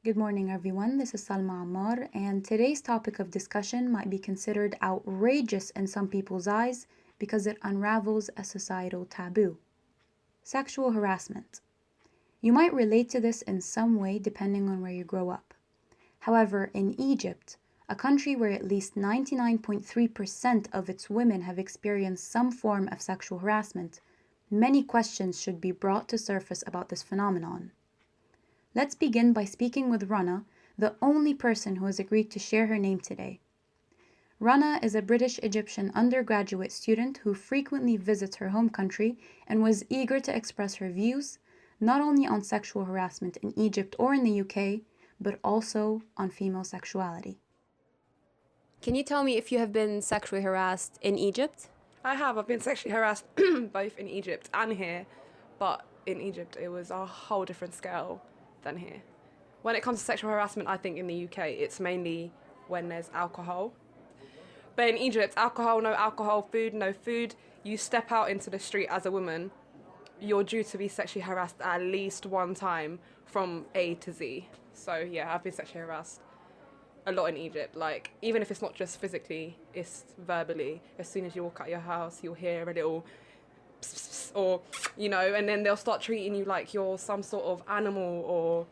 Good morning, everyone. This is Salma Ammar, and today's topic of discussion might be considered outrageous in some people's eyes because it unravels a societal taboo. Sexual harassment. You might relate to this in some way depending on where you grow up. However, in Egypt, a country where at least 99.3% of its women have experienced some form of sexual harassment, many questions should be brought to surface about this phenomenon. Let's begin by speaking with Rana, the only person who has agreed to share her name today. Rana is a British Egyptian undergraduate student who frequently visits her home country and was eager to express her views, not only on sexual harassment in Egypt or in the UK, but also on female sexuality. Can you tell me if you have been sexually harassed in Egypt? I have. I've been sexually harassed both in Egypt and here, but in Egypt it was a whole different scale than here. When it comes to sexual harassment, I think in the UK it's mainly when there's alcohol. But in Egypt, alcohol, no alcohol, food, no food. You step out into the street as a woman, you're due to be sexually harassed at least one time from A to Z. So yeah, I've been sexually harassed a lot in Egypt. Like, even if it's not just physically, it's verbally. As soon as you walk out your house, you'll hear a little pss, or, and then they'll start treating you like you're some sort of animal or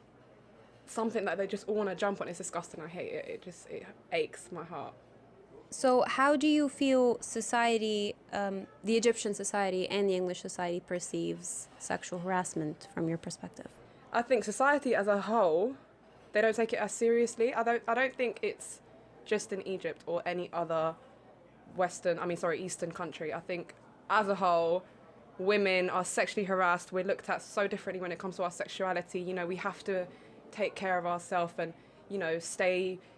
something that they just all want to jump on. It's disgusting. I hate it. It aches my heart. So how do you feel society, the Egyptian society and the English society perceives sexual harassment from your perspective? I think society as a whole, they don't take it as seriously. I don't think it's just in Egypt or any other Eastern country. I think as a whole, women are sexually harassed. We're looked at so differently when it comes to our sexuality. We have to take care of ourselves and,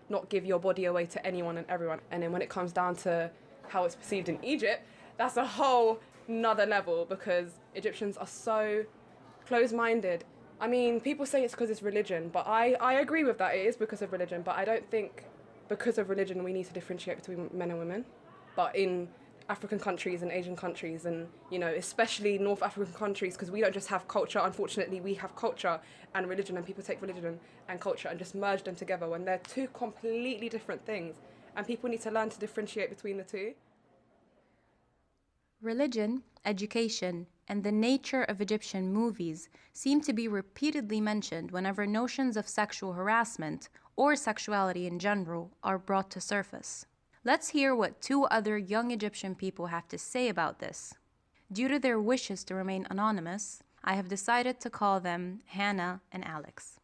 not give your body away to anyone and everyone. And then when it comes down to how it's perceived in Egypt, that's a whole nother level because Egyptians are so close-minded. I mean, people say it's because it's religion, but I agree with that. It is because of religion, but I don't think because of religion we need to differentiate between men and women. But in African countries and Asian countries and, especially North African countries, because we don't just have culture, unfortunately, we have culture and religion, and people take religion and culture and just merge them together when they're two completely different things. And people need to learn to differentiate between the two. Religion, education, and the nature of Egyptian movies seem to be repeatedly mentioned whenever notions of sexual harassment or sexuality in general are brought to surface. Let's hear what two other young Egyptian people have to say about this. Due to their wishes to remain anonymous, I have decided to call them Hannah and Alex.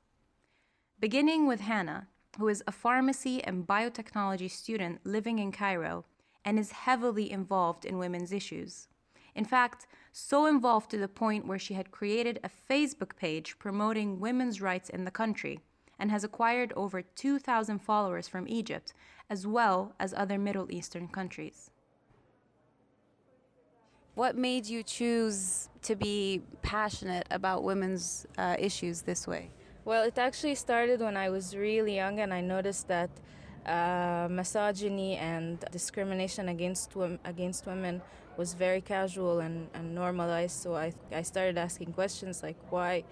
Beginning with Hannah, who is a pharmacy and biotechnology student living in Cairo and is heavily involved in women's issues. In fact, so involved to the point where she had created a Facebook page promoting women's rights in the country and has acquired over 2,000 followers from Egypt, as well as other Middle Eastern countries. What made you choose to be passionate about women's issues this way? Well, it actually started when I was really young, and I noticed that misogyny and discrimination against women was very casual and normalized. So I started asking questions like, why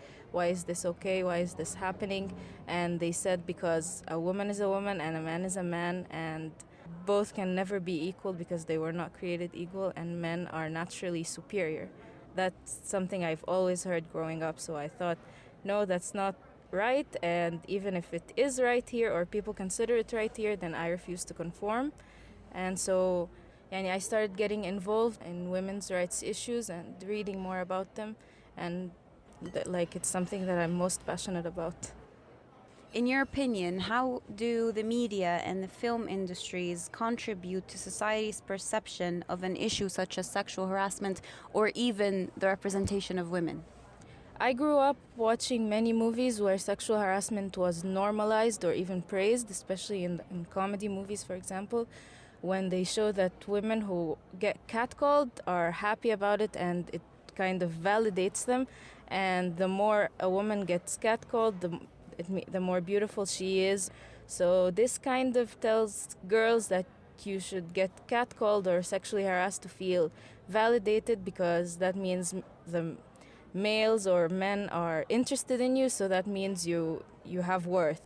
is this okay? Why is this happening? And they said because a woman is a woman and a man is a man, and both can never be equal because they were not created equal, and men are naturally superior. That's something I've always heard growing up. So I thought, no, that's not right, and even if it is right here or people consider it right here, then I refuse to conform. And so I started getting involved in women's rights issues and reading more about them, and it's something that I'm most passionate about. In your opinion, how do the media and the film industries contribute to society's perception of an issue such as sexual harassment or even the representation of women? I grew up watching many movies where sexual harassment was normalized or even praised, especially in comedy movies, for example, when they show that women who get catcalled are happy about it and it kind of validates them. And the more a woman gets catcalled, the more beautiful she is. So this kind of tells girls that you should get catcalled or sexually harassed to feel validated, because that means males or men are interested in you, so that means you have worth.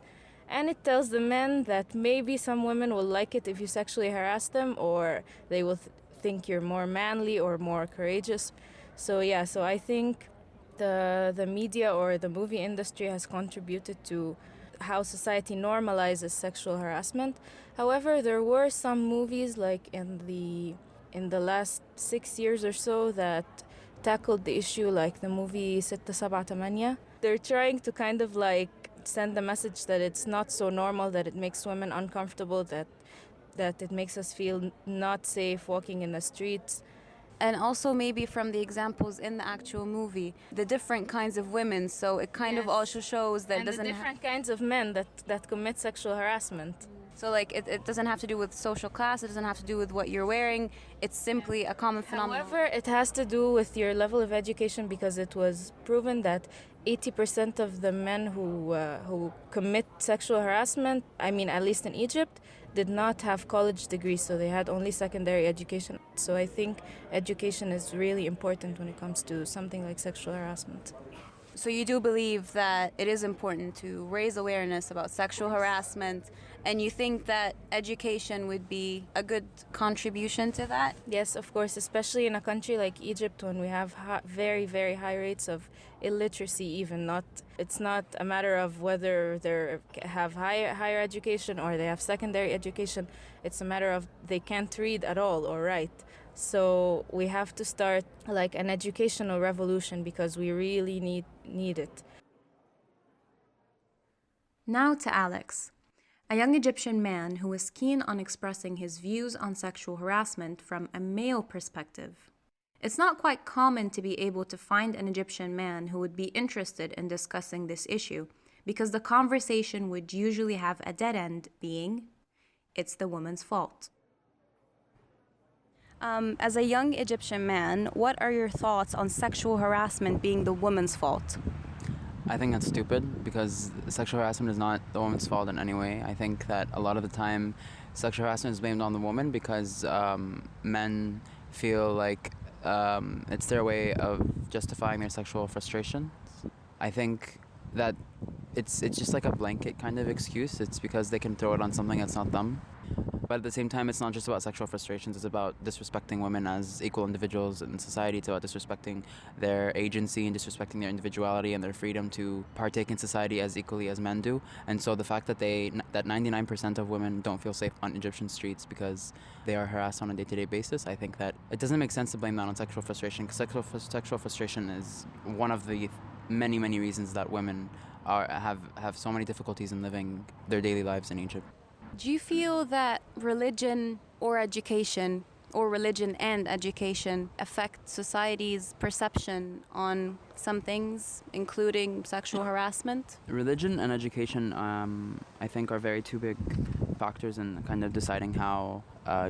And it tells the men that maybe some women will like it if you sexually harass them, or they will think you're more manly or more courageous. So yeah, so I think the media or the movie industry has contributed to how society normalizes sexual harassment. However, there were some movies like in the last 6 years or so that tackled the issue, like the movie ستة سبعة تمانية. They're trying to kind of like send the message that it's not so normal, that it makes women uncomfortable, that it makes us feel not safe walking in the streets. And also maybe from the examples in the actual movie, the different kinds of women, so it kind of Yes. also shows that And it doesn't the different kinds of men that commit sexual harassment. so like it doesn't have to do with social class, it doesn't have to do with what you're wearing, it's simply a common phenomenon. However, it has to do with your level of education, because it was proven that 80% of the men who commit sexual harassment, I mean at least in Egypt, did not have college degrees, so they had only secondary education. So I think education is really important when it comes to something like sexual harassment. So you do believe that it is important to raise awareness about sexual harassment, and you think that education would be a good contribution to that? Yes, of course, especially in a country like Egypt, when we have very, very high rates of illiteracy. It's not a matter of whether they have higher education or they have secondary education. It's a matter of they can't read at all or write. So we have to start like an educational revolution, because we really need it. Now to Alex, a young Egyptian man who is keen on expressing his views on sexual harassment from a male perspective. It's not quite common to be able to find an Egyptian man who would be interested in discussing this issue, because the conversation would usually have a dead end being, it's the woman's fault. As a young Egyptian man, what are your thoughts on sexual harassment being the woman's fault? I think that's stupid, because sexual harassment is not the woman's fault in any way. I think that a lot of the time sexual harassment is blamed on the woman because men feel like it's their way of justifying their sexual frustrations. I think that it's just like a blanket kind of excuse. It's because they can throw it on something that's not them. But at the same time, it's not just about sexual frustrations. It's about disrespecting women as equal individuals in society. It's about disrespecting their agency and disrespecting their individuality and their freedom to partake in society as equally as men do. And so the fact that 99% of women don't feel safe on Egyptian streets because they are harassed on a day-to-day basis, I think that it doesn't make sense to blame that on sexual frustration, because sexual frustration is one of the many, many reasons that women have so many difficulties in living their daily lives in Egypt. Do you feel that religion or education, or religion and education, affect society's perception on some things, including sexual harassment? Religion and education, I think, are very two big factors in kind of deciding how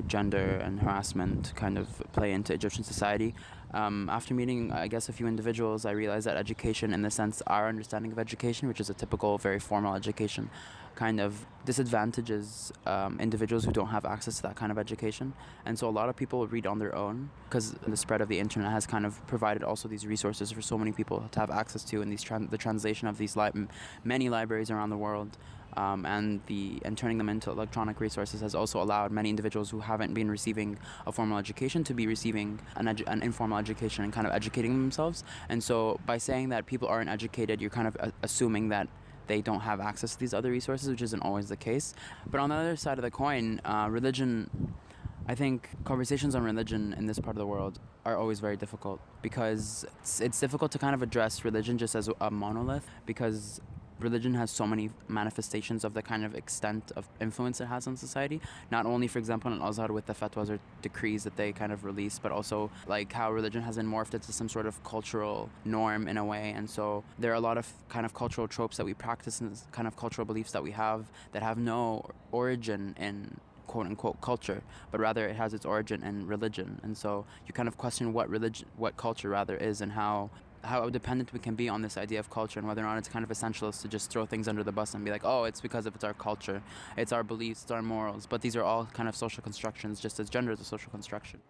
gender and harassment kind of play into Egyptian society. After meeting, I guess, a few individuals, I realized that education, in the sense, our understanding of education, which is a typical, very formal education, kind of disadvantages individuals who don't have access to that kind of education. And so a lot of people read on their own, because the spread of the internet has kind of provided also these resources for so many people to have access to, and the translation of these many libraries around the world. And turning them into electronic resources has also allowed many individuals who haven't been receiving a formal education to be receiving an informal education and kind of educating themselves. And so by saying that people aren't educated, you're kind of assuming that they don't have access to these other resources, which isn't always the case. But on the other side of the coin, religion, I think conversations on religion in this part of the world are always very difficult, because it's difficult to kind of address religion just as a monolith, because religion has so many manifestations of the kind of extent of influence it has on society. Not only, for example, in Al-Azhar with the fatwas or decrees that they kind of release, but also like how religion has been morphed into some sort of cultural norm in a way. And so there are a lot of kind of cultural tropes that we practice and kind of cultural beliefs that we have that have no origin in quote-unquote culture, but rather it has its origin in religion. And so you kind of question what culture rather is, and how dependent we can be on this idea of culture, and whether or not it's kind of essentialist to just throw things under the bus and be like, oh, it's because of it's our culture, it's our beliefs, it's our morals. But these are all kind of social constructions, just as gender is a social construction.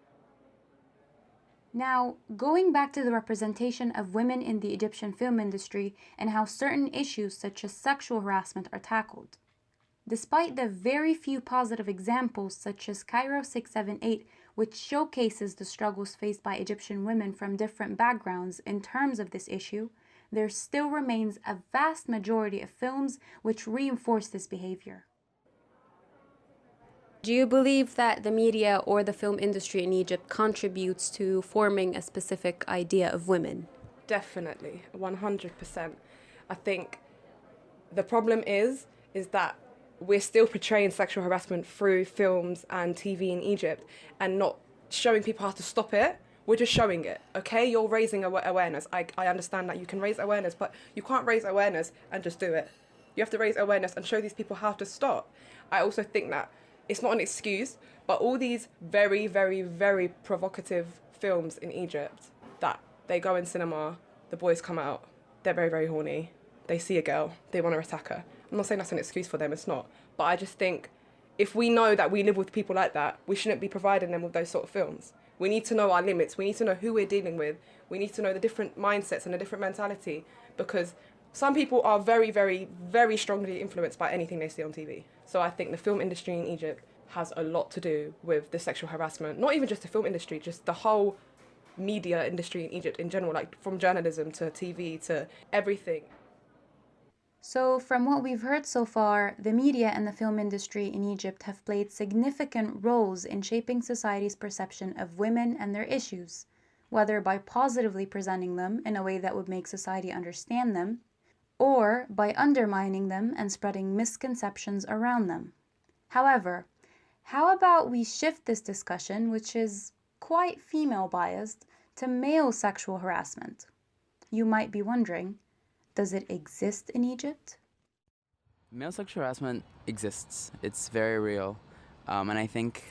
Now, going back to the representation of women in the Egyptian film industry and how certain issues such as sexual harassment are tackled. Despite the very few positive examples such as Cairo 678, which showcases the struggles faced by Egyptian women from different backgrounds in terms of this issue, there still remains a vast majority of films which reinforce this behavior. Do you believe that the media or the film industry in Egypt contributes to forming a specific idea of women? Definitely, 100%. I think the problem is that we're still portraying sexual harassment through films and TV in Egypt and not showing people how to stop it. We're just showing it, okay? You're raising awareness. I understand that you can raise awareness, but you can't raise awareness and just do it. You have to raise awareness and show these people how to stop. I also think that it's not an excuse, but all these very, very, very provocative films in Egypt that they go in cinema, the boys come out, they're very, very horny, they see a girl, they want to attack her. I'm not saying that's an excuse for them, it's not. But I just think if we know that we live with people like that, we shouldn't be providing them with those sort of films. We need to know our limits, we need to know who we're dealing with, we need to know the different mindsets and the different mentality, because some people are very, very, very strongly influenced by anything they see on TV. So I think the film industry in Egypt has a lot to do with the sexual harassment. Not even just the film industry, just the whole media industry in Egypt in general, like from journalism to TV to everything. So, from what we've heard so far, the media and the film industry in Egypt have played significant roles in shaping society's perception of women and their issues, whether by positively presenting them in a way that would make society understand them, or by undermining them and spreading misconceptions around them. However, how about we shift this discussion, which is quite female biased, to male sexual harassment? You might be wondering, does it exist in Egypt? Male sexual harassment exists. It's very real. And I think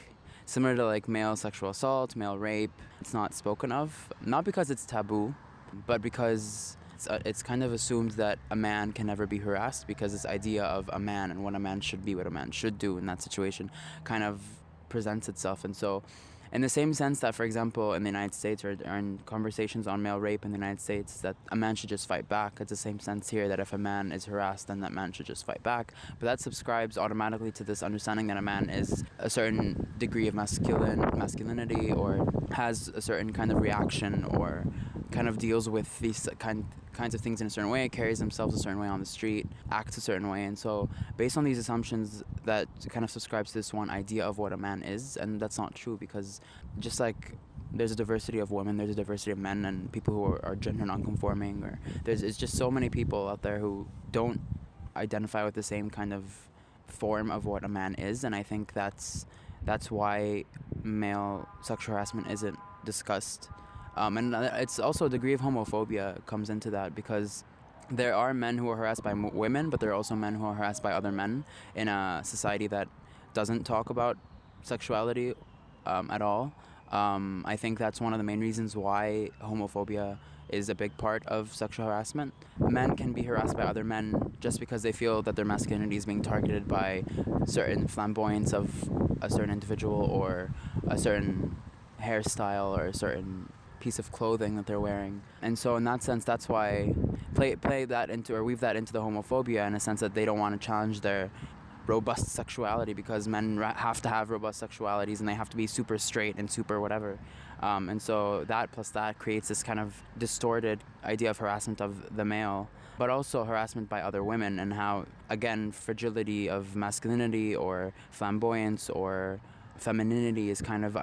similar to like male sexual assault, male rape, it's not spoken of. Not because it's taboo, but because it's kind of assumed that a man can never be harassed, because this idea of a man and what a man should be, what a man should do in that situation kind of presents itself. And so in the same sense that, for example, in the United States or in conversations on male rape in the United States, that a man should just fight back, it's the same sense here that if a man is harassed, then that man should just fight back. But that subscribes automatically to this understanding that a man is a certain degree of masculinity or has a certain kind of reaction or kind of deals with these kinds of things in a certain way, carries themselves a certain way on the street, acts a certain way. And so based on these assumptions, that kind of subscribes to this one idea of what a man is, and that's not true, because just like there's a diversity of women, there's a diversity of men and people who are gender non-conforming, or it's just so many people out there who don't identify with the same kind of form of what a man is. And I think that's why male sexual harassment isn't discussed. And it's also a degree of homophobia comes into that, because there are men who are harassed by women, but there are also men who are harassed by other men in a society that doesn't talk about sexuality at all. I think that's one of the main reasons why homophobia is a big part of sexual harassment. Men can be harassed by other men just because they feel that their masculinity is being targeted by certain flamboyance of a certain individual, or a certain hairstyle, or a certain piece of clothing that they're wearing. And so in that sense, that's why play that into, or weave that into the homophobia, in a sense that they don't want to challenge their robust sexuality, because men have to have robust sexualities and they have to be super straight and super whatever. And so that plus that creates this kind of distorted idea of harassment of the male, but also harassment by other women, and how, again, fragility of masculinity or flamboyance or femininity is kind of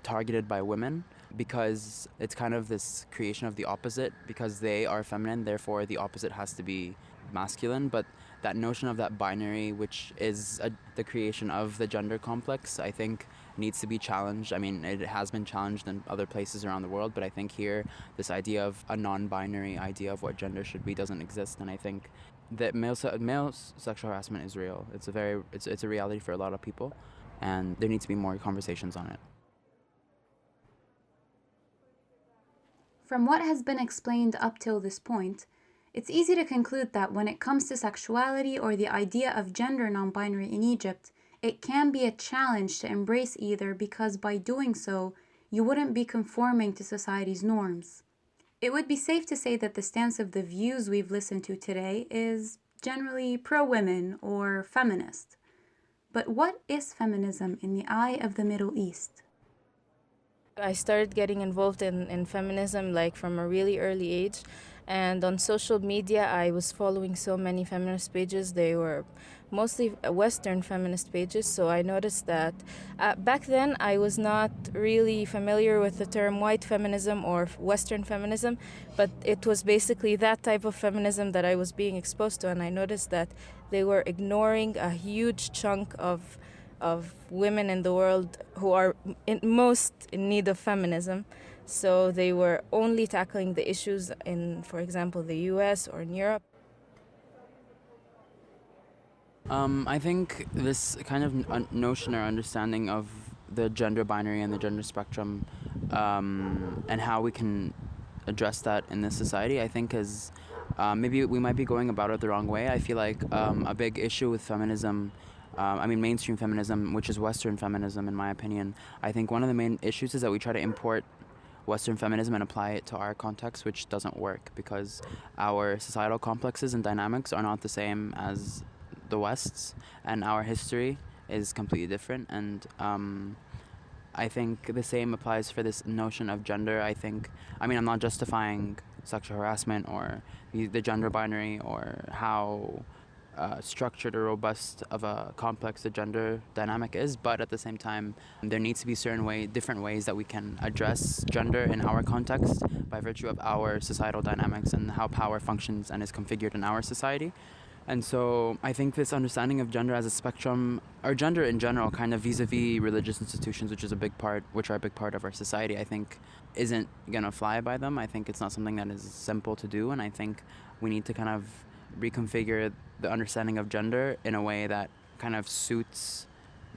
targeted by women, because it's kind of this creation of the opposite, because they are feminine, therefore the opposite has to be masculine. But that notion of that binary, which is the creation of the gender complex, I think needs to be challenged. I mean, it has been challenged in other places around the world, but I think here this idea of a non-binary idea of what gender should be doesn't exist. And I think that male sexual harassment is real. It's a reality for a lot of people, and there needs to be more conversations on it. From what has been explained up till this point, it's easy to conclude that when it comes to sexuality or the idea of gender non-binary in Egypt, it can be a challenge to embrace either, because by doing so, you wouldn't be conforming to society's norms. It would be safe to say that the stance of the views we've listened to today is generally pro-women or feminist. But what is feminism in the eye of the Middle East? I started getting involved in feminism like from a really early age. And on social media, I was following so many feminist pages. They were mostly Western feminist pages. So I noticed that back then I was not really familiar with the term white feminism or Western feminism, but it was basically that type of feminism that I was being exposed to. And I noticed that they were ignoring a huge chunk of women in the world who are most in need of feminism. So they were only tackling the issues in, for example, the US or in Europe. I think this kind of notion or understanding of the gender binary and the gender spectrum and how we can address that in this society, I think is maybe we might be going about it the wrong way. I feel like a big issue with feminism, mainstream feminism, which is Western feminism in my opinion, I think one of the main issues is that we try to import Western feminism and apply it to our context, which doesn't work because our societal complexes and dynamics are not the same as the West's, and our history is completely different. And I think the same applies for this notion of gender. I'm not justifying sexual harassment or the gender binary or how structured or robust of a complex the gender dynamic is, but at the same time, there needs to be different ways that we can address gender in our context by virtue of our societal dynamics and how power functions and is configured in our society. And so I think this understanding of gender as a spectrum, or gender in general, kind of vis-a-vis religious institutions, which are a big part of our society, I think isn't gonna fly by them. I think it's not something that is simple to do, and I think we need to kind of reconfigure the understanding of gender in a way that kind of suits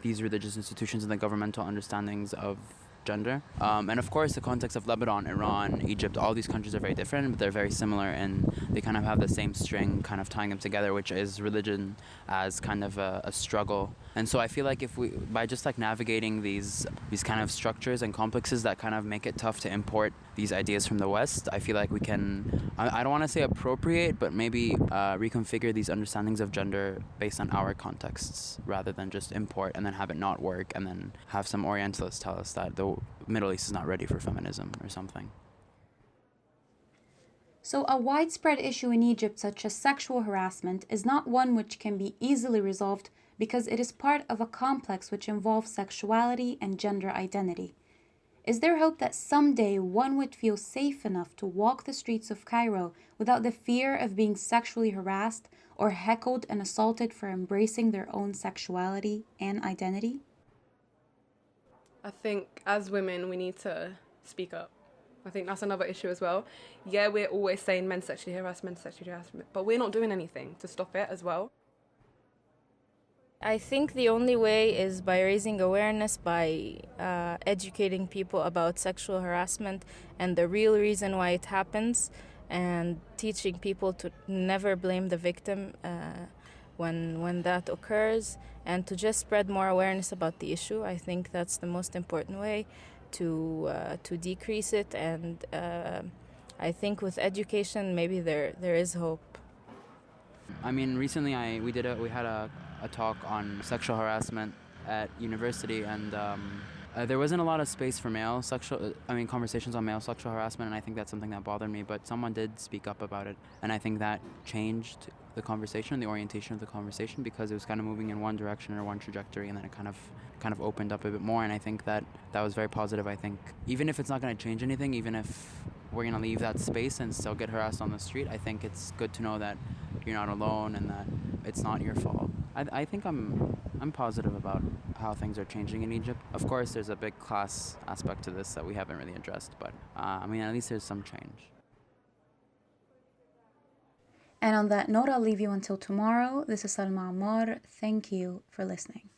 these religious institutions and the governmental understandings of gender. And of course, the context of Lebanon, Iran, Egypt, all these countries are very different, but they're very similar, and they kind of have the same string kind of tying them together, which is religion as kind of a struggle. And so I feel like if we, by just like navigating these kind of structures and complexes that kind of make it tough to import these ideas from the West, I feel like we can, I don't want to say appropriate, but maybe reconfigure these understandings of gender based on our contexts rather than just import and then have it not work and then have some Orientalists tell us that the Middle East is not ready for feminism or something. So a widespread issue in Egypt such as sexual harassment is not one which can be easily resolved because it is part of a complex which involves sexuality and gender identity. Is there hope that someday one would feel safe enough to walk the streets of Cairo without the fear of being sexually harassed or heckled and assaulted for embracing their own sexuality and identity? I think as women, we need to speak up. I think that's another issue as well. Yeah, we're always saying men sexually harass, but we're not doing anything to stop it as well. I think the only way is by raising awareness, by educating people about sexual harassment and the real reason why it happens, and teaching people to never blame the victim when that occurs, and to just spread more awareness about the issue. I think that's the most important way to decrease it, and I think with education maybe there is hope. I mean, recently we had a talk on sexual harassment at university, and there wasn't a lot of space for conversations on male sexual harassment, and I think that's something that bothered me, but someone did speak up about it, and I think that changed the conversation, the orientation of the conversation, because it was kind of moving in one direction or one trajectory, and then it kind of opened up a bit more, and I think that was very positive. I think even if it's not going to change anything, even if we're going to leave that space and still get harassed on the street, I think it's good to know that you're not alone and that it's not your fault. I think I'm positive about how things are changing in Egypt. Of course, there's a big class aspect to this that we haven't really addressed, but at least there's some change. And on that note, I'll leave you until tomorrow. This is Salma Ammar. Thank you for listening.